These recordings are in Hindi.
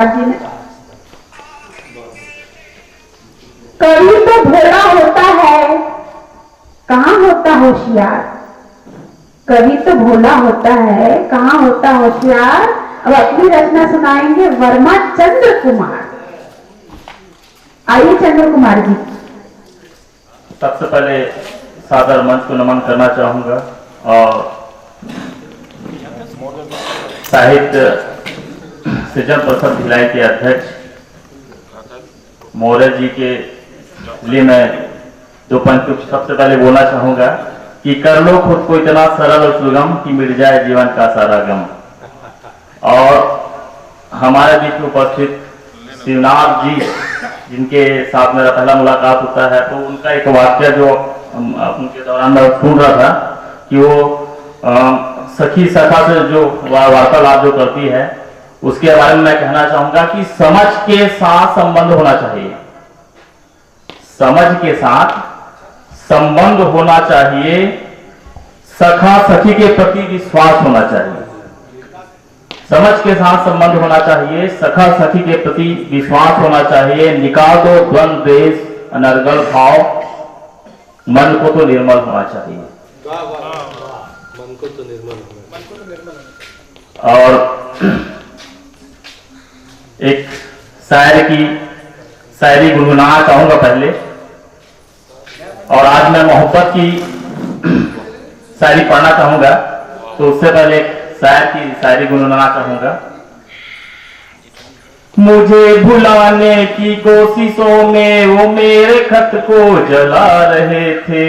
कवि तो भोला होता है, कहाँ होता होशियार। कवि तो भोला होता है, कहाँ होता होशियार। अब अपनी रचना सुनाएंगे वर्मा चंद्र कुमार। आइए चंद्र कुमार जी। सबसे पहले सादर मंच को नमन करना चाहूंगा और साहित्य सृजन परिषद भिलाई के अध्यक्ष मौर्य जी के लिए मैं दो पंक्ति सबसे पहले बोलना चाहूंगा कि कर लो खुद को इतना सरल और सुगम कि मिट जाए जीवन का सारा गम। और हमारे बीच में उपस्थित शिवनाथ जी जिनके साथ मेरा पहला मुलाकात होता है, तो उनका एक वाक्य जो उनके दौरान मैं सुन रहा था कि वो सखी सखा से जो वार्तालाप जो करती है उसके बारे में मैं कहना चाहूंगा कि समझ के साथ संबंध होना चाहिए। समझ के साथ संबंध होना चाहिए, सखा सखी के प्रति विश्वास होना चाहिए। समझ के साथ संबंध होना चाहिए, सखा सखी के प्रति विश्वास होना चाहिए। निकाल दो द्वंद्व द्वेष अनर्गल भाव, मन को तो निर्मल होना चाहिए। मन को तो निर्मल और एक शायरी गुनगुनाना चाहूंगा पहले। और आज मैं मोहब्बत की शायरी पढ़ना चाहूंगा, तो उससे पहले एक शायर की शायरी गुनगुनाना चाहूंगा। मुझे भुलाने की कोशिशों में वो मेरे खत को जला रहे थे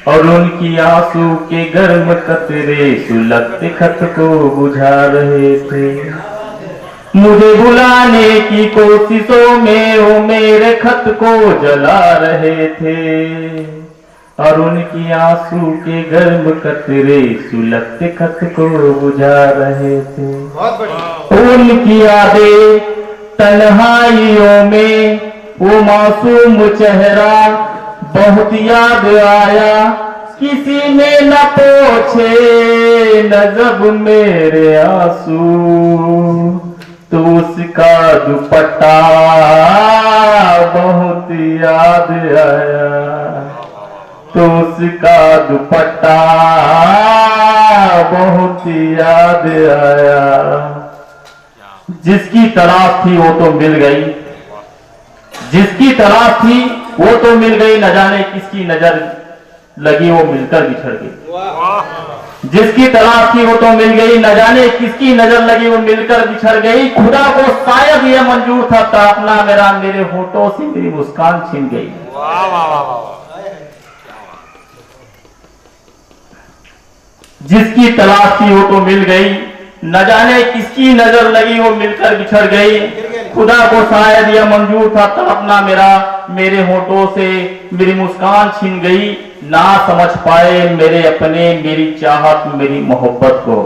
और उनकी आंसू के गर्म कतरे सुलगते खत को बुझा रहे थे। मुझे भुलाने की कोशिशों में वो मेरे खत को जला रहे थे और उनकी आंसू के गर्म कतरे सुलगते खत को बुझा रहे थे। उनकी यादें तन्हाइयों में वो मासूम चेहरा बहुत याद आया, किसी ने न पोछे न जब मेरे आंसू, तो उसका दुपट्टा बहुत याद आया, तो उसका दुपट्टा बहुत याद आया। जिसकी तलाश थी वो तो मिल गई, जिसकी तलाश थी वो तो मिल गई, न जाने किसकी नजर लगी वो मिलकर बिछड़ गई। जिसकी तलाश थी वो तो मिल गई, न जाने किसकी नजर लगी वो मिलकर बिछड़ गई। खुदा को शायद ये मंजूर था तापना मेरा, मेरे होठों से मेरी मुस्कान छिन गई। जिसकी तलाश थी वो तो मिल गई, न जाने किसकी नजर लगी वो मिलकर बिछड़ गई। खुदा को शायद यह मंजूर था तड़पना मेरा, मेरे होठों से मेरी मुस्कान छीन गई। ना समझ पाए मेरे अपने मेरी चाहत मेरी मोहब्बत को,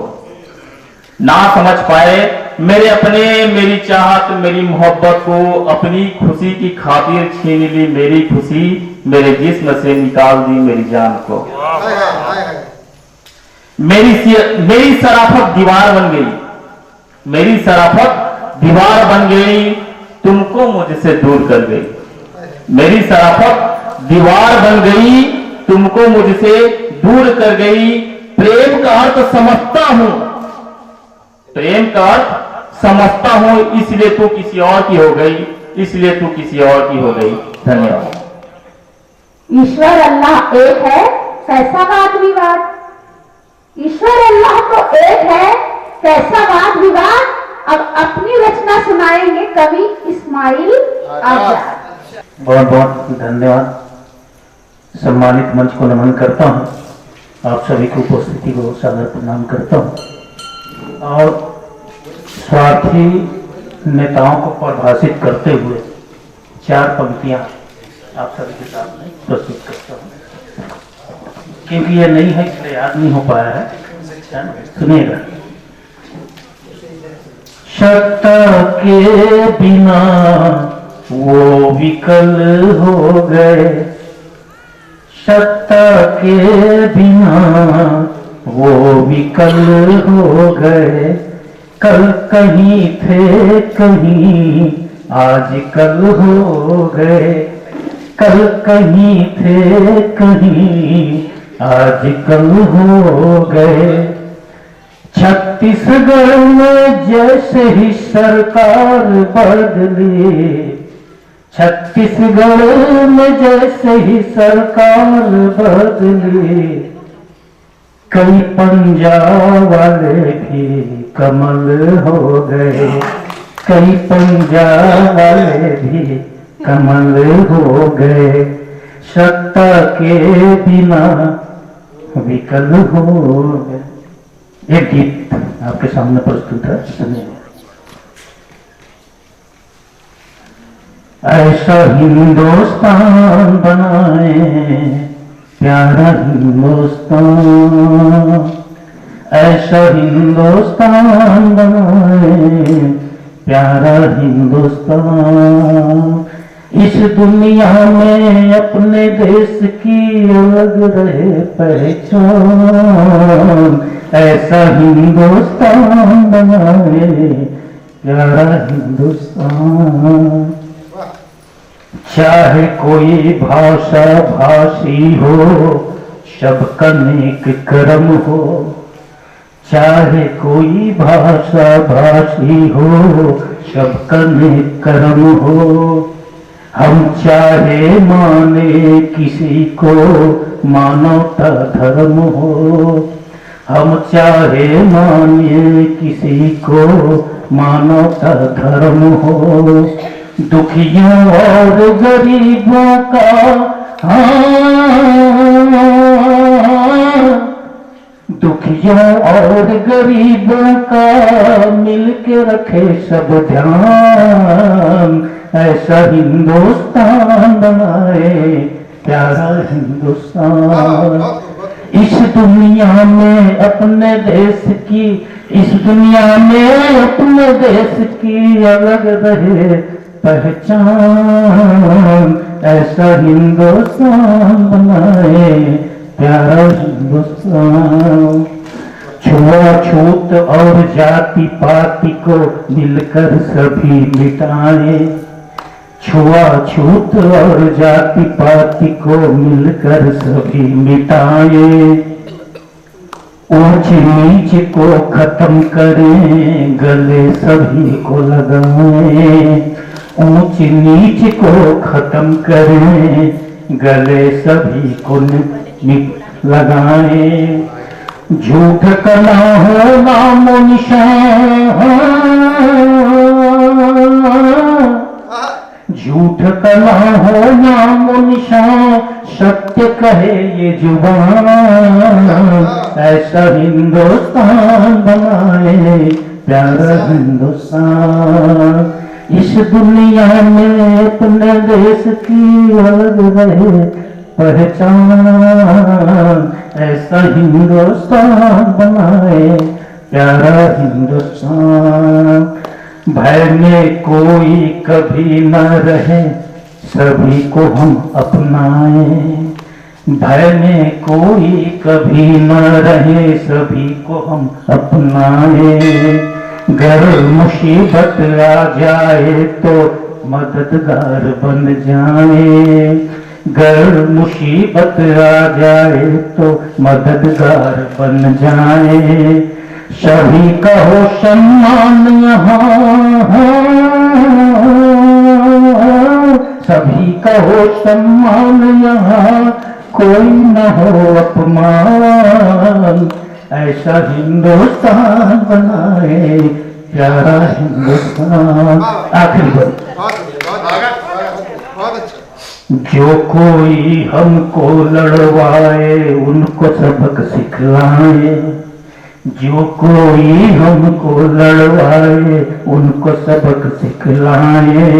ना समझ पाए मेरे अपने मेरी चाहत मेरी मोहब्बत को। अपनी खुशी की खातिर छीन ली मेरी खुशी, मेरे जिस्म से निकाल दी मेरी जान को। मेरी शराफत दीवार बन गई, मेरी शराफत दीवार बन गई, तुमको मुझसे दूर कर गई। मेरी शराफत दीवार बन गई, तुमको मुझसे दूर कर गई। प्रेम का अर्थ समझता हूं, प्रेम का अर्थ समझता हूं, इसलिए तू किसी और की हो गई, इसलिए तू किसी और की हो गई। धन्यवाद। ईश्वर अल्लाह एक है, कैसा वाद विवाद। ईश्वर अल्लाह तो एक है, कैसा वाद विवाद। अब अपनी रचना सुनाएंगे कवि इस्माइल आजाद। बहुत बहुत धन्यवाद। सम्मानित मंच को नमन करता हूँ, आप सभी की उपस्थिति को सादर प्रणाम करता हूँ। और स्वार्थी नेताओं को परिभाषित करते हुए चार पंक्तियां आप सभी के सामने प्रस्तुत करता हूँ, क्योंकि ये नहीं है इसलिए याद नहीं हो पाया है। सुनिएगा। सत्ता के बिना वो विकल हो गए, सत्ता के बिना वो विकल हो गए, कल कहीं थे कहीं आज कल हो गए, कल कहीं थे कहीं आज कल हो गए। छत्तीसगढ़ में जैसे ही सरकार बदली, छत्तीसगढ़ में जैसे ही सरकार बदली, कई पंजाब वाले भी कमल हो गए, कई पंजाब वाले भी कमल हो गए। सत्ता के बिना विकल हो गए। एक गीत आपके सामने प्रस्तुत है, सुनिए। ऐसा हिंदुस्तान बनाए प्यारा हिंदुस्तान, ऐसा हिंदुस्तान बनाए प्यारा हिंदुस्तान। इस दुनिया में अपने देश की अलग रहे पहचान, ऐसा हिंदुस्तान बनाए प्यारा हिंदुस्तान। चाहे कोई भाषा भाषी हो, सबका नेक कर्म हो, चाहे कोई भाषा भाषी हो, सबका नेक कर्म हो। हम चाहे माने किसी को मानवता धर्म हो, हम चाहे माने किसी को मानवता धर्म हो। दुखियों और गरीबों का दुखियों और गरीबों का मिलके रखे सब ध्यान, ऐसा हिंदुस्तान बनाए प्यारा हिंदुस्तान। इस दुनिया में अपने देश की, इस दुनिया में अपने देश की अलग रहे पहचान, ऐसा हिंदुस्तान बनाए प्यारा हिंदुस्तान। छुआछूत और जाति पाति को मिलकर सभी मिटाए, छुआछूत और जाति पाति को मिलकर सभी मिटाए। ऊंच नीच को खत्म करें, गले सभी को लगाएं, ऊंच नीच को खत्म करें, गले सभी को लगाएं। झूठ का ना हो नामो निशान, झूठ का ना हो नामो निशान, सत्य कहे ये जुबान, ऐसा हिंदुस्तान बनाए प्यारा हिंदुस्तान। इस दुनिया में अपने देश की अलग रहे पहचान, ऐसा हिंदुस्तान बनाए प्यारा हिंदुस्तान। भय में कोई कभी न रहे, सभी को हम अपनाए, भय में कोई कभी न रहे, सभी को हम अपनाए। घर मुसीबत आ जाए तो मददगार बन जाए, घर मुसीबत आ जाए तो मददगार बन जाए। सभी का हो सम्मान यहाँ, सभी का हो सम्मान यहाँ, कोई न हो अपमान, ऐसा हिंदुस्तान बनाए प्यारा हिंदुस्तान। आखिरी बात, जो कोई हमको लड़वाए उनको सबक सिखलाए, जो कोई हमको लड़वाए उनको सबक सिखलाए।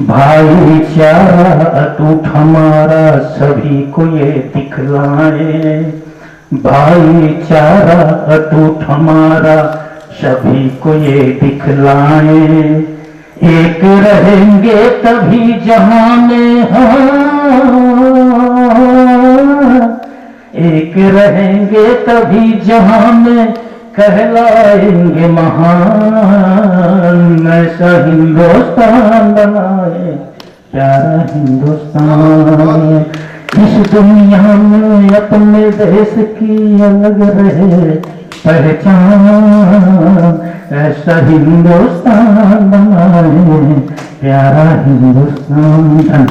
भाईचारा अटूट हमारा सभी को ये दिखलाए, भाईचारा अटूट हमारा सभी को ये दिखलाए। एक रहेंगे तभी जहां में एक रहेंगे तभी जहां में कहलाएंगे महान, ऐसा हिंदुस्तान बनाए प्यारा हिंदुस्तान। इस दुनिया में अपने देश की अलग रहे पहचान, ऐसा हिंदुस्तान बनाए प्यारा हिंदुस्तान।